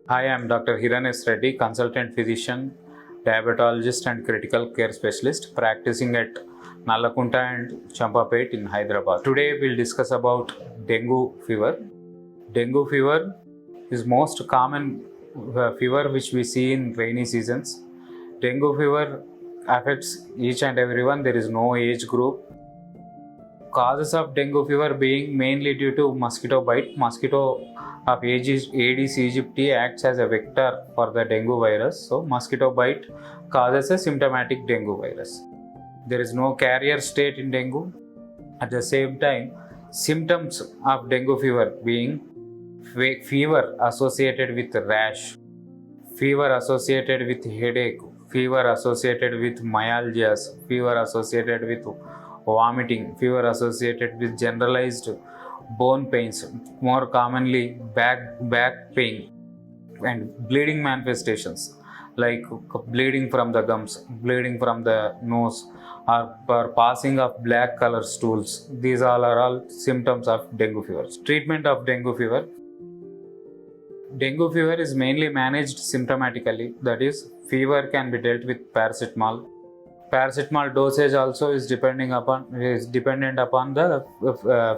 Hi, I am Dr.Hiran S Reddy, consultant physician, diabetologist and critical care specialist practicing at Nallakunta and Champapet in Hyderabad. Today we'll discuss about dengue fever. Dengue fever is most common fever which we see in rainy seasons. Dengue fever affects each and everyone. There is no age group. Causes of dengue fever being mainly due to mosquito bite. Mosquito of Aedes aegypti acts as a vector for the dengue virus. So mosquito bite causes a symptomatic dengue virus. There is no carrier state in dengue. At the same time, symptoms of dengue fever being fever associated with rash, fever associated with headache, fever associated with myalgias, fever associated with vomiting, fever associated with generalized bone pains, more commonly back pain, and bleeding manifestations like bleeding from the gums, bleeding from the nose, or passing of black color stools. These all are all symptoms of dengue fever. Treatment of dengue fever. Dengue fever is mainly managed symptomatically, that is, fever can be dealt with paracetamol. Paracetamol dosage also is dependent upon the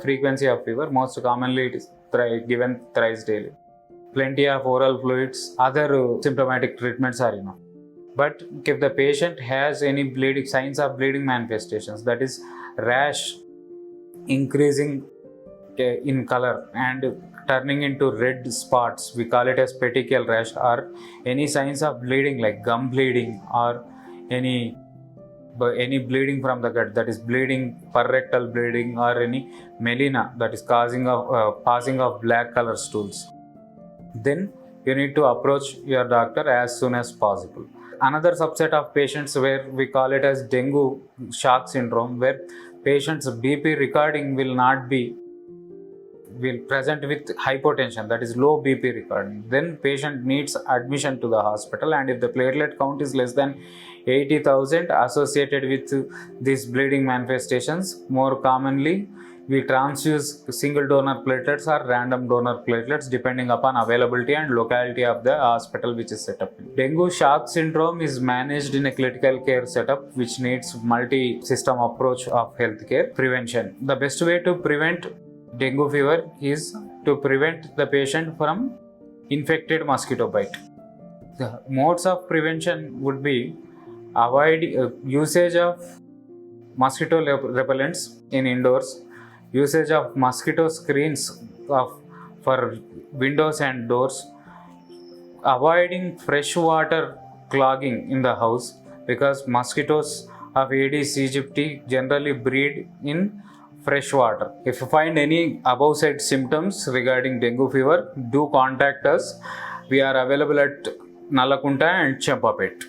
frequency of fever. Most commonly, it is given thrice daily. Plenty of oral fluids, other symptomatic treatments are enough. But if the patient has any bleeding signs of bleeding manifestations, that is rash increasing in color and turning into red spots, we call it as petechial rash, or any signs of bleeding like gum bleeding or any bleeding from the gut, that is bleeding, perrectal bleeding, or any melena, that is causing of passing of black color stools, then you need to approach your doctor as soon as possible. Another subset of patients where we call it as dengue shock syndrome, where patients BP recording will present with hypotension, that is low BP recording. Then patient needs admission to the hospital, and if the platelet count is less than 80,000 associated with these bleeding manifestations, more commonly we transfuse single donor platelets or random donor platelets depending upon availability and locality of the hospital which is set up. Dengue shock syndrome is managed in a critical care setup which needs multi-system approach of healthcare prevention. The best way to prevent dengue fever is to prevent the patient from infected mosquito bite. The modes of prevention would be avoid usage of mosquito repellents in indoors, usage of mosquito screens for windows and doors, avoiding fresh water clogging in the house because mosquitoes of Aedes aegypti generally breed in fresh water. If you find any above said symptoms regarding dengue fever, do contact us. We are available at Nallakunta and Champapet.